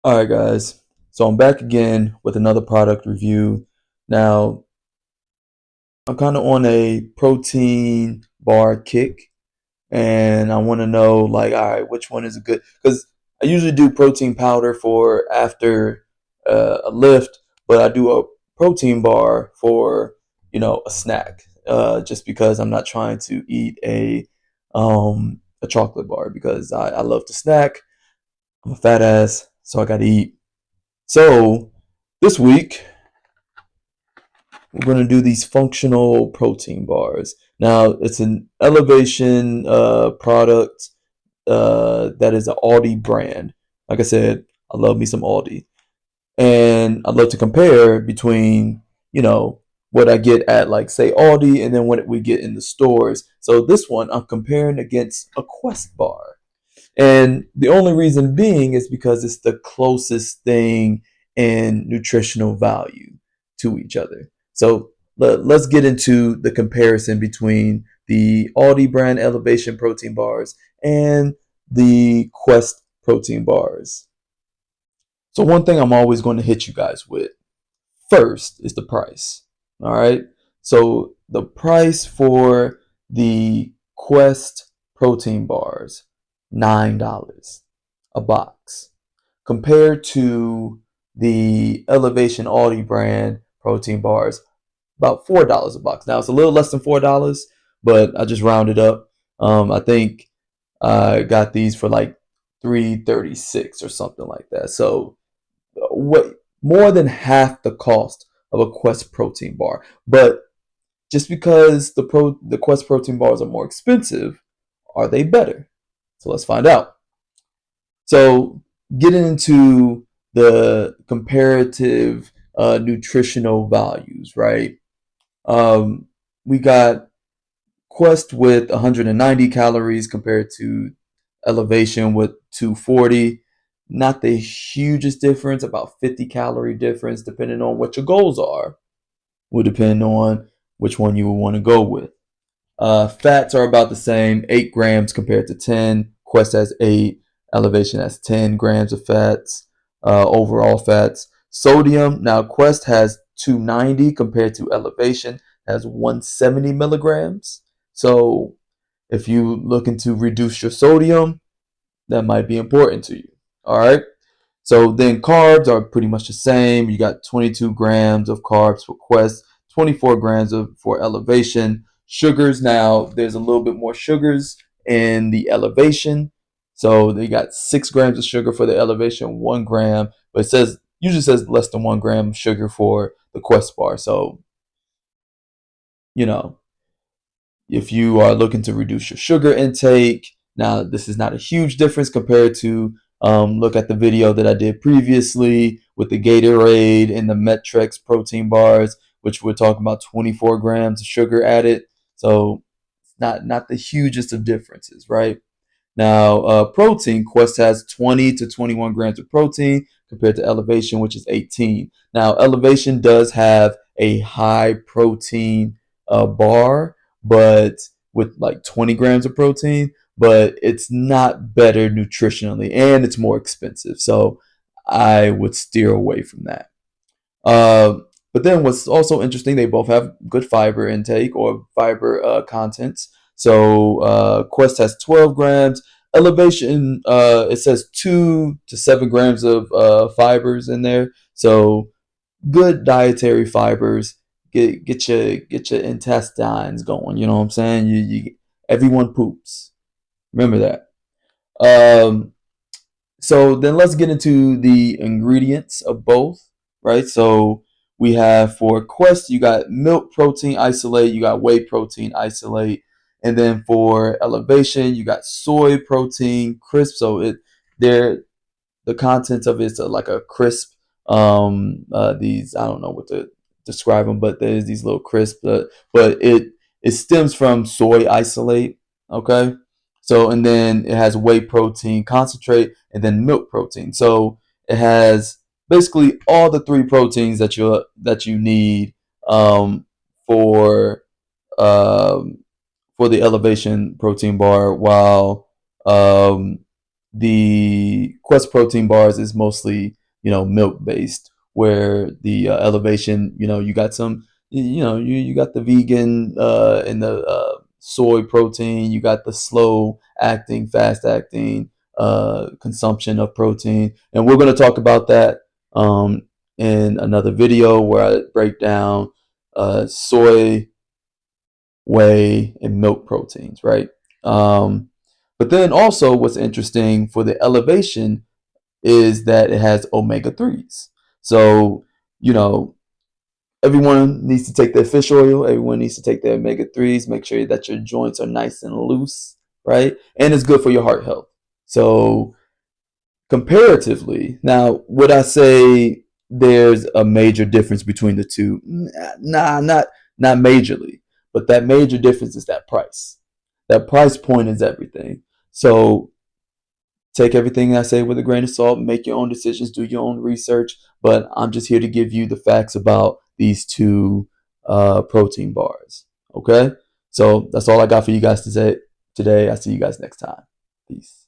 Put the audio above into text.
All right, guys. So I'm back again with another product review. Now, I'm kind of on a protein bar kick, and I want to know, like, all right, which one is a good? Because I usually do protein powder for after a lift, but I do a protein bar for, a snack. Just because I'm not trying to eat a chocolate bar because I love to snack. I'm a fat ass, so I got to eat. So this week we're going to do these functional protein bars. Now it's an Elevation product that is an Aldi brand. Like I said, I love me some Aldi, and I love to compare between what I get at, like, say, Aldi and then what we get in the stores. So this one I'm comparing against a Quest bar. And the only reason being is because it's the closest thing in nutritional value to each other. So let's get into the comparison between the Aldi brand Elevation protein bars and the Quest protein bars. So, one thing I'm always going to hit you guys with first is the price. All right. So, the price for the Quest protein bars, $9 a box, compared to the Elevation Aldi brand protein bars, about $4 a box. Now it's a little less than $4, but I just rounded up. I think I got these for like 336 or something like that. So what more than half the cost of a Quest protein bar. But just because the Quest protein bars are more expensive, are they better? So let's find out. So getting into the comparative nutritional values, right? Um, we got Quest with 190 calories compared to Elevation with 240. Not the hugest difference, about 50 calorie difference, depending on what your goals are. Will depend on which one you will want to go with. Fats are about the same, 8 grams compared to 10. Quest has 8. Elevation has 10 grams of fats, overall fats. Sodium, now Quest has 290 compared to Elevation has 170 milligrams. So if you looking to reduce your sodium, that might be important to you. All right. So then carbs are pretty much the same. You got 22 grams of carbs for Quest, 24 grams for Elevation. Sugars, now there's a little bit more sugars in the Elevation. So they got 6 grams of sugar for the Elevation, 1 gram, but it says usually says less than 1 gram of sugar for the Quest bar. So, you know, if you are looking to reduce your sugar intake, now this is not a huge difference compared to look at the video that I did previously with the Gatorade and the Metrex protein bars, which we're talking about 24 grams of sugar added. So it's not the hugest of differences, right? Now, protein, Quest has 20 to 21 grams of protein compared to Elevation, which is 18. Now, Elevation does have a high protein bar, but with like 20 grams of protein, but it's not better nutritionally and it's more expensive. So I would steer away from that. Uh, but then what's also interesting, they both have good fiber intake or fiber contents. So Quest has 12 grams. Elevation, it says 2 to 7 grams of fibers in there. So good dietary fibers. Get your intestines going. You know what I'm saying? Everyone poops. Remember that. Um, so then let's get into the ingredients of both, right? So we have for Quest, you got milk protein isolate, you got whey protein isolate, and then for Elevation, you got soy protein crisp. So they're the contents of it's like a crisp. These, I don't know what to describe them, but there's these little crisp. But it stems from soy isolate. Okay, so and then it has whey protein concentrate and then milk protein. So it has basically all the three proteins that you need um, for um, for the Elevation protein bar, while um, the Quest protein bars is mostly, milk based, where the Elevation, you got some, you got the vegan and the soy protein, you got the slow acting, fast acting consumption of protein, and we're going to talk about that in another video where I break down soy, whey, and milk proteins, right? Um, but then also, what's interesting for the Elevation is that it has omega 3s. So, you know, everyone needs to take their fish oil, everyone needs to take their omega 3s, make sure that your joints are nice and loose, right? And it's good for your heart health. So, comparatively, now, would I say there's a major difference between the two? Nah, not majorly. But that major difference is that price. That price point is everything. So take everything I say with a grain of salt, make your own decisions, do your own research. But I'm just here to give you the facts about these two protein bars. Okay? So that's all I got for you guys today. I see you guys next time. Peace.